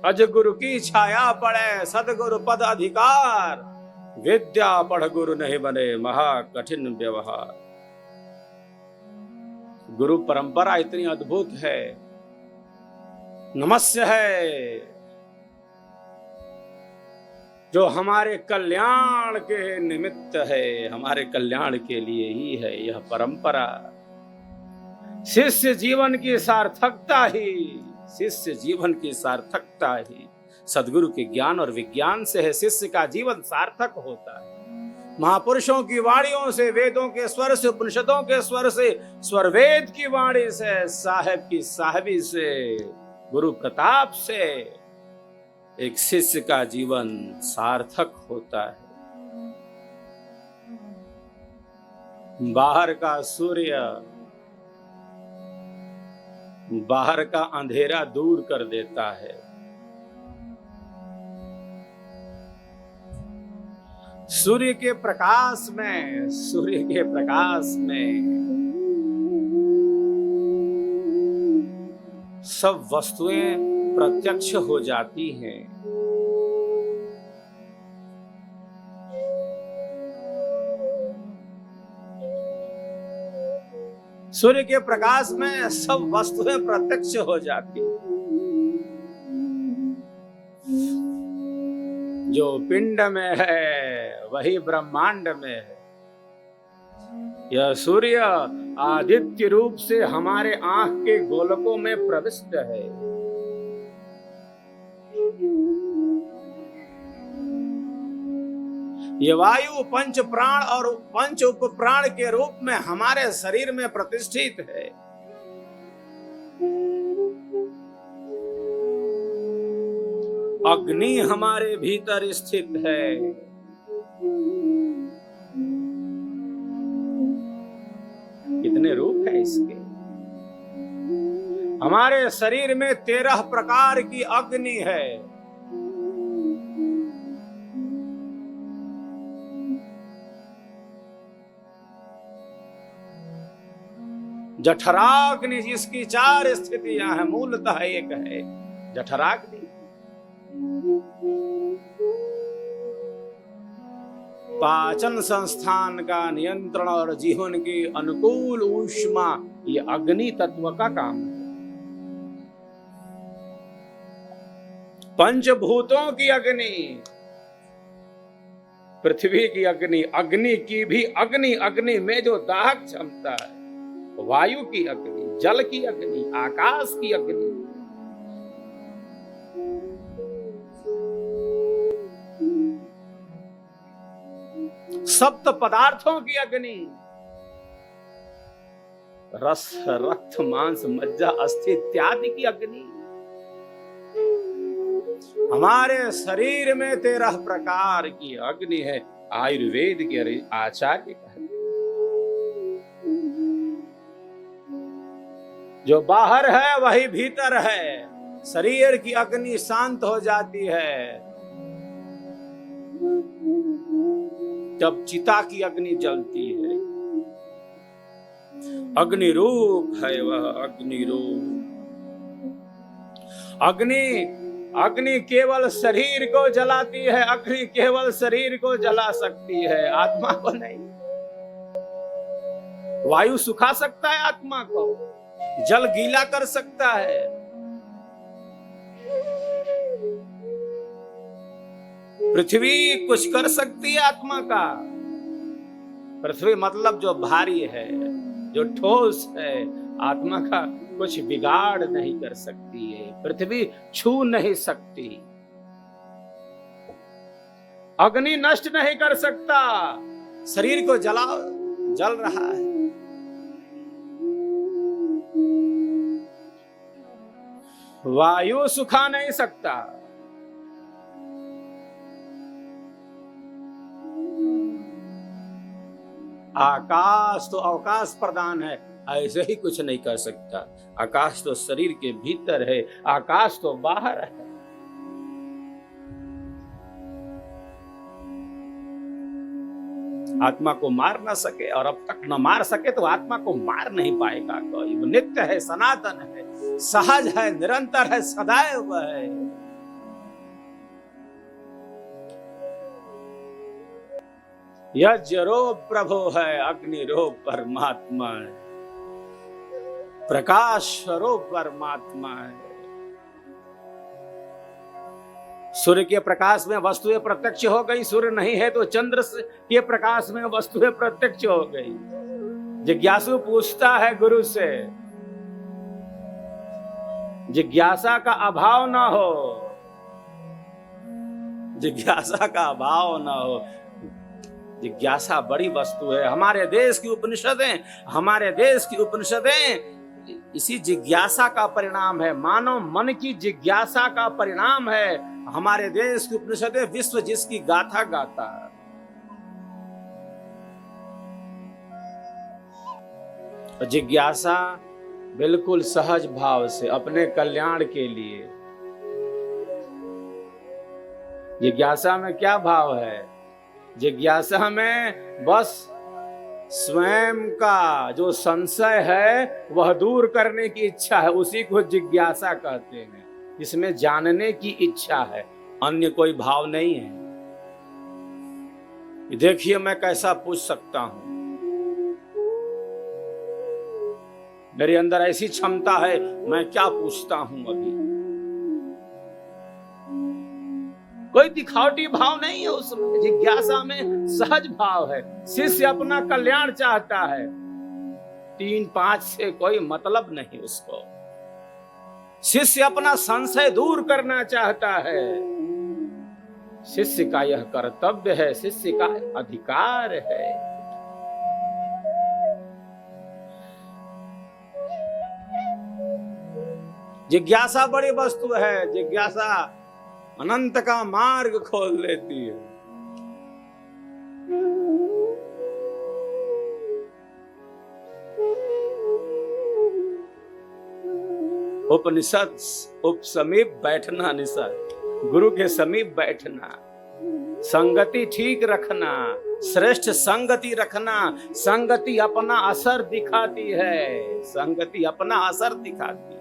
अजगुरु की छाया पड़े सदगुरु पद अधिकार, विद्या पढ़ गुरु नहीं बने महा कठिन व्यवहार। गुरु परंपरा इतनी अद्भुत है, नमस्य है, जो हमारे कल्याण के निमित्त है, हमारे कल्याण के लिए ही है यह परंपरा। शिष्य जीवन की सार्थकता ही, शिष्य जीवन की सार्थकता ही सद्गुरु के ज्ञान और विज्ञान से है। शिष्य का जीवन सार्थक होता है। महापुरुषों की वाणियों से, वेदों के स्वर से, उपनिषदों के स्वर से, स्वरवेद की वाणी से, साहेब की साहबी से, गुरु प्रताप से एक शिष्य का जीवन सार्थक होता है। बाहर का सूर्य बाहर का अंधेरा दूर कर देता है। सूर्य के प्रकाश में सब वस्तुएं प्रत्यक्ष हो जाती हैं। सूर्य के प्रकाश में सब वस्तुएं प्रत्यक्ष हो जाती हैं। जो पिंड में है वही ब्रह्मांड में है। यह सूर्य आदित्य रूप से हमारे आंख के गोलकों में प्रविष्ट है। ये वायु पंच प्राण और पंच उप प्राण के रूप में हमारे शरीर में प्रतिष्ठित है। अग्नि हमारे भीतर स्थित है। कितने रूप है इसके। हमारे शरीर में 13 प्रकार की अग्नि है। जठराग्नि जिसकी 4 स्थितियां हैं, मूलतः एक है जठराग्नि। पाचन संस्थान का नियंत्रण और जीवन की अनुकूल ऊष्मा, ये अग्नि तत्व का काम है। पंचभूतों की अग्नि, पृथ्वी की अग्नि, अग्नि की भी अग्नि, अग्नि में जो दाहक क्षमता है, वायु की अग्नि, जल की अग्नि, आकाश की अग्नि, सप्त पदार्थों की अग्नि, रस रक्त मांस मज्जा अस्थि इत्यादि की अग्नि। हमारे शरीर में 13 प्रकार की अग्नि है। आयुर्वेद के आचार्य कहते हैं, जो बाहर है वही भीतर है। शरीर की अग्नि शांत हो जाती है जब चिता की अग्नि जलती है। अग्नि रूप है वह, अग्नि रूप। अग्नि केवल शरीर को जलाती है। अग्नि केवल शरीर को जला सकती है, आत्मा को नहीं। वायु सुखा सकता है आत्मा को, जल गीला कर सकता है। पृथ्वी कुछ कर सकती है आत्मा का। पृथ्वी मतलब जो भारी है, जो ठोस है, आत्मा का कुछ बिगाड़ नहीं कर सकती है। पृथ्वी छू नहीं सकती। अग्नि नष्ट नहीं कर सकता। शरीर को जल रहा है। वायु सुखा नहीं सकता। आकाश तो अवकाश प्रदान है, ऐसे ही कुछ नहीं कर सकता। आकाश तो शरीर के भीतर है, आकाश तो बाहर है। आत्मा को मार ना सके और अब तक न मार सके तो आत्मा को मार नहीं पाएगा कोई। वो नित्य है, सनातन है, सहज है, निरंतर है, सदैव है। यज्ञ रूप प्रभु है, अग्नि रूप परमात्मा है, प्रकाश स्वरूप परमात्मा है। सूर्य के प्रकाश में वस्तुएं प्रत्यक्ष हो गई, सूर्य नहीं है तो चंद्र के प्रकाश में वस्तुएं प्रत्यक्ष हो गई। जिज्ञासु पूछता है गुरु से, जिज्ञासा का अभाव ना हो, जिज्ञासा का अभाव ना हो। जिज्ञासा बड़ी वस्तु है। हमारे देश की उपनिषदें इसी जिज्ञासा का परिणाम है। मानव मन की जिज्ञासा का परिणाम है। हमारे देश की उपनिषदें विश्व जिसकी गाथा गाता है। जिज्ञासा बिल्कुल सहज भाव से अपने कल्याण के लिए। जिज्ञासा में क्या भाव है? जिज्ञासा में बस स्वयं का जो संशय है वह दूर करने की इच्छा है, उसी को जिज्ञासा कहते हैं। इसमें जानने की इच्छा है, अन्य कोई भाव नहीं है। देखिए मैं कैसा पूछ सकता हूं, मेरे अंदर ऐसी क्षमता है, मैं क्या पूछता हूं। अभी कोई दिखावटी भाव नहीं है उसमें। जिज्ञासा में सहज भाव है। शिष्य अपना कल्याण चाहता है, 3-5 से कोई मतलब नहीं उसको। शिष्य अपना संशय दूर करना चाहता है। शिष्य का यह कर्तव्य है, शिष्य का अधिकार है। जिज्ञासा बड़ी वस्तु है। जिज्ञासा अनंत का मार्ग खोल लेती है। उपनिषद उपसमीप बैठना, निषद गुरु के समीप बैठना, संगति ठीक रखना, श्रेष्ठ संगति रखना। संगति अपना असर दिखाती है, संगति अपना असर दिखाती है।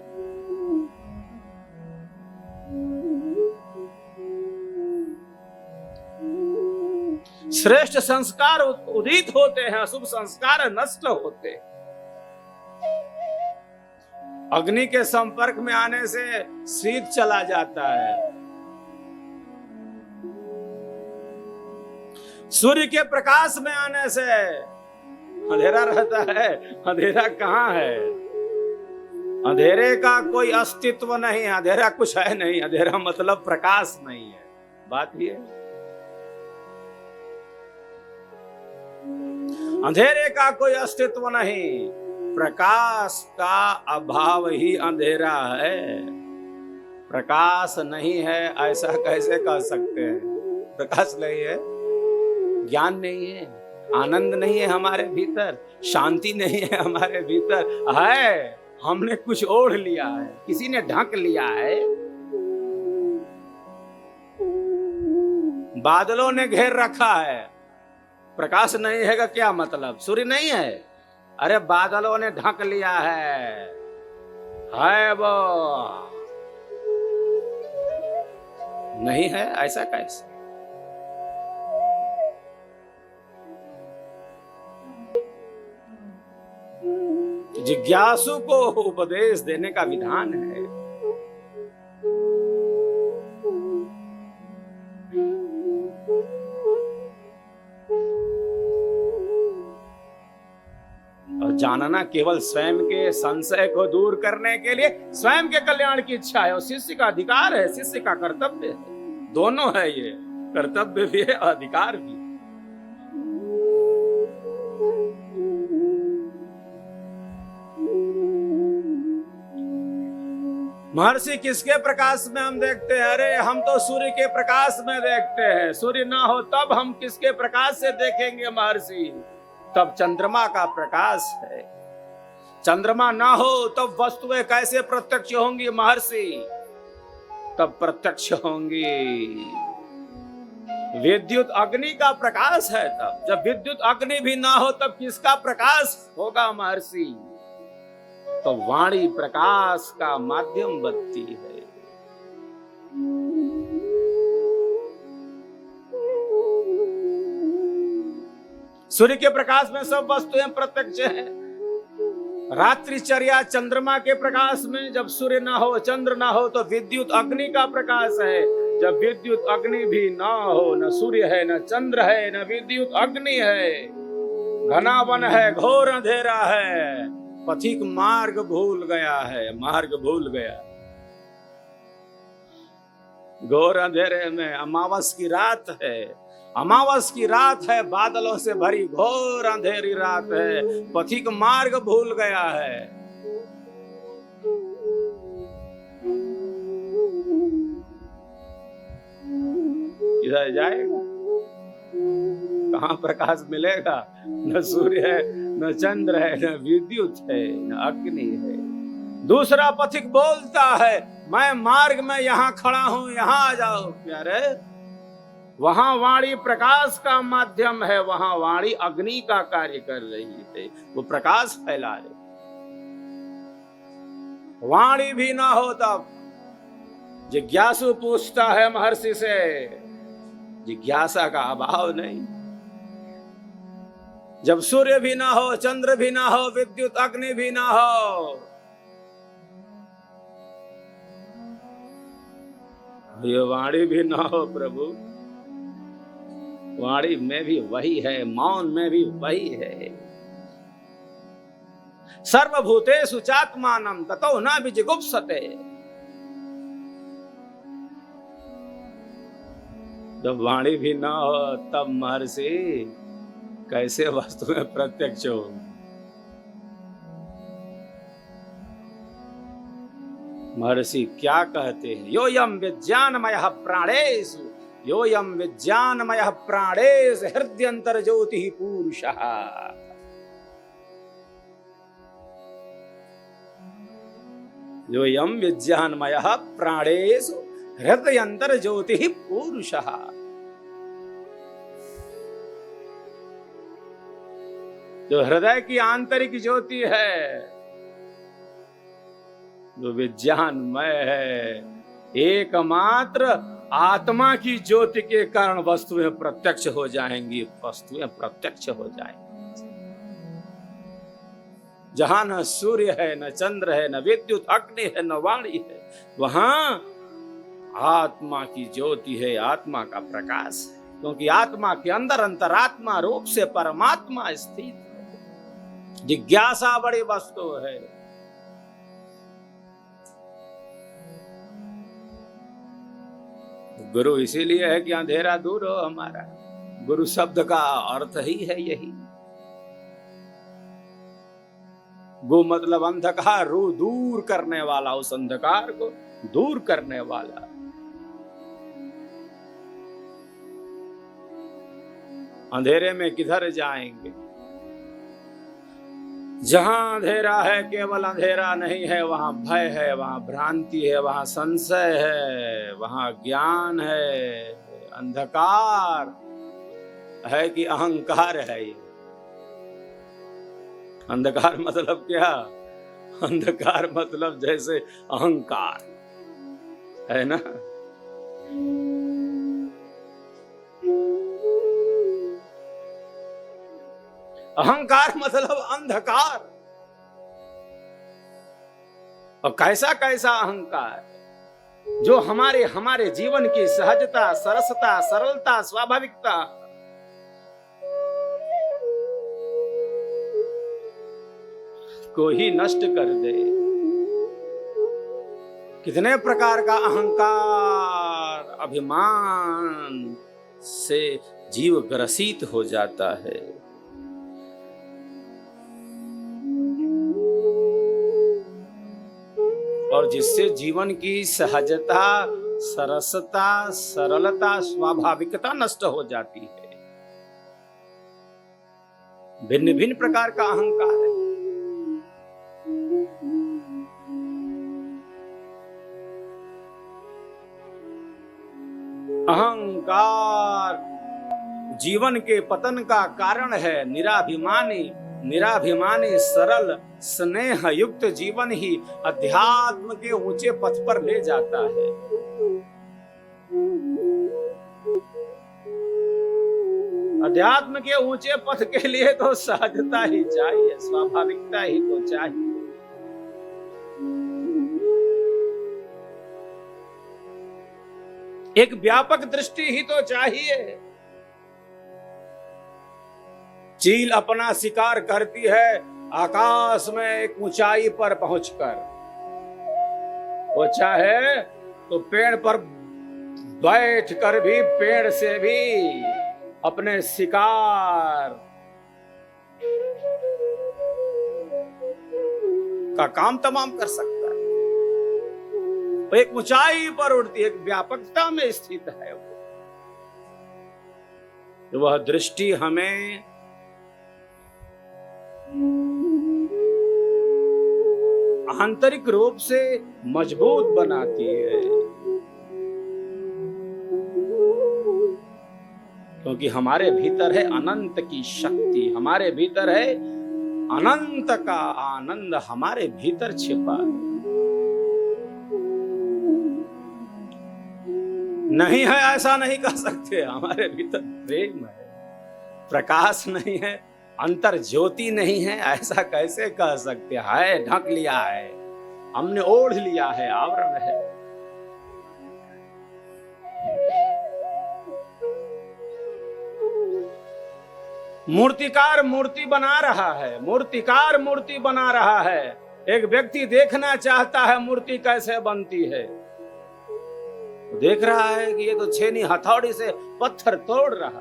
श्रेष्ठ संस्कार उदित होते हैं, अशुभ संस्कार नष्ट होते हैं। अग्नि के संपर्क में आने से शीत चला जाता है। सूर्य के प्रकाश में आने से अंधेरा रहता है। अंधेरा कहाँ है? अंधेरे का कोई अस्तित्व नहीं। अंधेरा कुछ है नहीं। अंधेरा मतलब प्रकाश नहीं है। बात ये है। अंधेरे का कोई अस्तित्व नहीं। प्रकाश का अभाव ही अंधेरा है। प्रकाश नहीं है ऐसा कैसे कह सकते हैं? प्रकाश नहीं है, ज्ञान नहीं है, आनंद नहीं है हमारे भीतर, शांति नहीं है हमारे भीतर। है, हमने कुछ ओढ़ लिया है, किसी ने ढक लिया है। बादलों ने घेर रखा है। प्रकाश नहीं है का क्या मतलब? सूर्य नहीं है, अरे बादलों ने ढक लिया है वो नहीं है, ऐसा कैसे? जिज्ञासु को उपदेश देने का विधान है। और जानना केवल स्वयं के संशय को दूर करने के लिए, स्वयं के कल्याण की इच्छा है। और शिष्य का अधिकार है, शिष्य का कर्तव्य है। दोनों है, ये कर्तव्य भी है, अधिकार भी। महर्षि किसके प्रकाश में हम देखते हैं? अरे हम तो सूर्य के प्रकाश में देखते हैं। सूर्य ना हो तब हम किसके प्रकाश से देखेंगे महर्षि? तब चंद्रमा का प्रकाश है। चंद्रमा ना हो तब वस्तुएं कैसे प्रत्यक्ष होंगी महर्षि? तब प्रत्यक्ष होंगी। विद्युत अग्नि का प्रकाश है तब। जब विद्युत अग्नि भी ना हो तब किसका प्रकाश होगा महर्षि? तो वाणी प्रकाश का माध्यम बनती है। सूर्य के प्रकाश में सब वस्तुएं प्रत्यक्ष हैं। रात्रिचर्या चंद्रमा के प्रकाश में, जब सूर्य ना हो चंद्र ना हो तो विद्युत अग्नि का प्रकाश है। जब विद्युत अग्नि भी ना हो, न सूर्य है न चंद्र है न विद्युत अग्नि है, घना वन है, घोर अंधेरा है, पथिक मार्ग भूल गया है, मार्ग भूल गया। घोर अंधेरे में अमावस की रात है, अमावस की रात है, बादलों से भरी घोर अंधेरी रात है, पथिक मार्ग भूल गया है। किधर जाएगा? कहाँ प्रकाश मिलेगा? न सूर्य है न चंद्र है न विद्युत है न अग्नि है। दूसरा पथिक बोलता है, मैं मार्ग में यहाँ खड़ा हूं, यहाँ आ जाओ प्यारे। वहां वाणी प्रकाश का माध्यम है, वहां वाणी अग्नि का कार्य कर रही है, वो प्रकाश फैला रहे। वाणी भी ना हो तब जिज्ञासु पूछता है महर्षि से, जिज्ञासा का अभाव नहीं। जब सूर्य भी ना हो, चंद्र भी ना हो, विद्युत अग्नि भी ना हो, ये वाणी भी ना हो प्रभु, वाणी में भी वही है, मौन में भी वही है। सर्वभूतेषु चात्मानं ततो न विजिगुप्सते। जब वाणी भी ना हो तब महर्षि कैसे वस्तुएं प्रत्यक्ष हो? महर्षि क्या कहते हैं? योयम विज्ञानमयः प्राणेषु, योयम विज्ञानमयः प्राणेषु हृदयंतर ज्योति पुरुषः। योयम विज्ञानमयः प्राणेषु हृदयंतर ज्योति पुरुषः। जो हृदय की आंतरिक ज्योति है, जो विज्ञानमय है, एकमात्र आत्मा की ज्योति के कारण वस्तुएं प्रत्यक्ष हो जाएंगी, वस्तुएं प्रत्यक्ष हो जाएंगी। जहां न सूर्य है न चंद्र है न विद्युत अग्नि है न वाणी है, वहां आत्मा की ज्योति है, आत्मा का प्रकाश है। क्योंकि आत्मा के अंदर अंतरात्मा रूप से परमात्मा स्थित है। जिज्ञासा बड़ी वस्तु है। गुरु इसीलिए है कि अंधेरा दूर हो हमारा। गुरु शब्द का अर्थ ही है यही। गो मतलब अंधकार, रू दूर करने वाला, उस अंधकार को दूर करने वाला। अंधेरे में किधर जाएंगे? जहां अंधेरा है केवल अंधेरा नहीं है, वहां भय है, वहां भ्रांति है, वहां संशय है, वहां ज्ञान है। अंधकार है कि अहंकार है? ये अंधकार मतलब क्या? अंधकार मतलब जैसे अहंकार है ना। अहंकार मतलब अंधकार। और कैसा कैसा अहंकार जो हमारे जीवन की सहजता, सरसता, सरलता, स्वाभाविकता को ही नष्ट कर दे। कितने प्रकार का अहंकार, अभिमान से जीव ग्रसित हो जाता है। और जिससे जीवन की सहजता, सरसता, सरलता, स्वाभाविकता नष्ट हो जाती है। भिन्न भिन्न प्रकार का अहंकार है। अहंकार जीवन के पतन का कारण है। निराभिमानी सरल स्नेह युक्त जीवन ही अध्यात्म के ऊंचे पथ पर ले जाता है। अध्यात्म के ऊंचे पथ के लिए तो सहजता ही चाहिए, स्वाभाविकता ही तो चाहिए। एक व्यापक दृष्टि ही तो चाहिए। चील अपना शिकार करती है आकाश में एक ऊंचाई पर पहुंचकर। वो चाहे तो पेड़ पर बैठकर भी पेड़ से भी अपने शिकार का काम तमाम कर सकता है। वो एक ऊंचाई पर उड़ती है, एक व्यापकता में स्थित है। वह दृष्टि हमें आंतरिक रूप से मजबूत बनाती है, क्योंकि हमारे भीतर है अनंत की शक्ति, हमारे भीतर है अनंत का आनंद, हमारे भीतर छिपा है। नहीं है ऐसा नहीं कह सकते। हमारे भीतर प्रेम है, प्रकाश नहीं है, अंतर ज्योति नहीं है, ऐसा कैसे कह सकते हैं? ढक लिया है, हमने ओढ़ लिया है, आवरण है। मूर्तिकार मूर्ति बना रहा है, मूर्तिकार मूर्ति बना रहा है। एक व्यक्ति देखना चाहता है मूर्ति कैसे बनती है, देख रहा है कि ये तो छेनी हथौड़ी से पत्थर तोड़ रहा।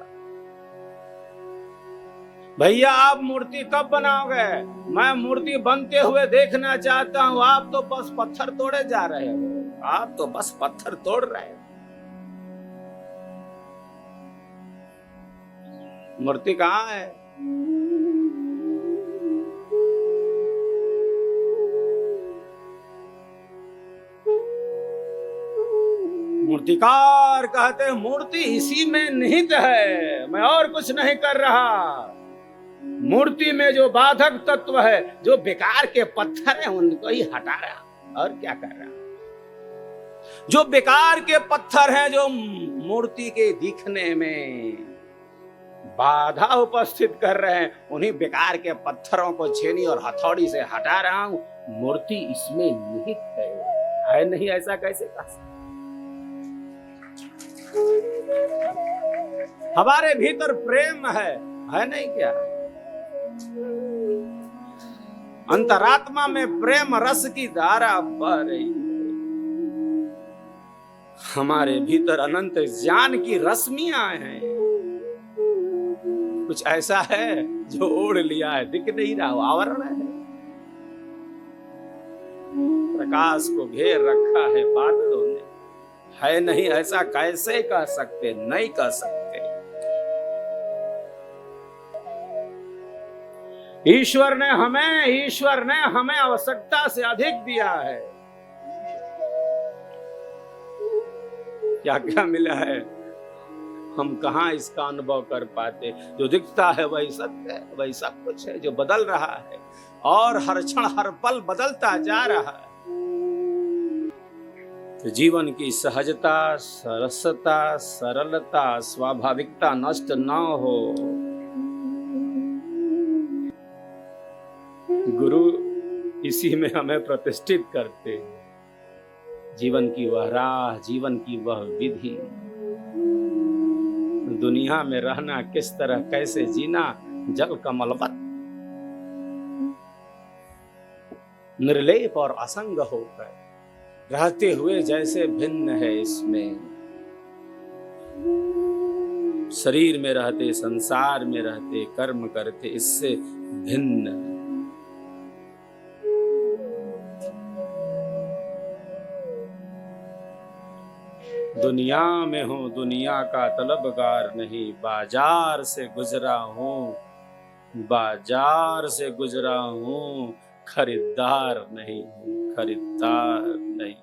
भैया आप मूर्ति कब बनाओगे? मैं मूर्ति बनते हुए देखना चाहता हूं। आप तो बस पत्थर तोड़े जा रहे हो, आप तो बस पत्थर तोड़ रहे हो। मूर्ति कहाँ है? मूर्तिकार कहते हैं मूर्ति इसी में निहित है, मैं और कुछ नहीं कर रहा। मूर्ति में जो बाधक तत्व है, जो बेकार के पत्थर हैं, उनको ही हटा रहा, और क्या कर रहा? जो बेकार के पत्थर हैं, जो मूर्ति के दिखने में बाधा उपस्थित कर रहे हैं, उन्हीं बेकार के पत्थरों को छेनी और हथौड़ी से हटा रहा हूं। मूर्ति इसमें निहित है नहीं, ऐसा कैसे कह सकते? हमारे भीतर प्रेम है नहीं क्या? अंतरात्मा में प्रेम रस की धारा बह रही है। हमारे भीतर अनंत ज्ञान की रश्मियां हैं। कुछ ऐसा है जो ओढ़ लिया है, दिख नहीं रहा, आवरण है। प्रकाश को घेर रखा है बादलों ने, है नहीं, ऐसा कैसे कह सकते? नहीं कह सकते। ईश्वर ने हमें आवश्यकता से अधिक दिया है। क्या क्या मिला है, हम कहां इसका अनुभव कर पाते? जो दिखता है वही सत्य है, वही सब कुछ है, जो बदल रहा है और हर क्षण हर पल बदलता जा रहा है। तो जीवन की सहजता, सरसता, सरलता, स्वाभाविकता नष्ट न हो। गुरु इसी में हमें प्रतिष्ठित करते हैं। जीवन की वह राह, जीवन की वह विधि, दुनिया में रहना किस तरह, कैसे जीना, जल कमलवत निर्लेप और असंग होकर रहते हुए जैसे भिन्न है इसमें। शरीर में रहते, संसार में रहते, कर्म करते, इससे भिन्न। दुनिया में हूँ, दुनिया का तलबगार नहीं, बाजार से गुजरा हूँ, बाजार से गुजरा हूँ, खरीदार नहीं हूँ, खरीदार नहीं।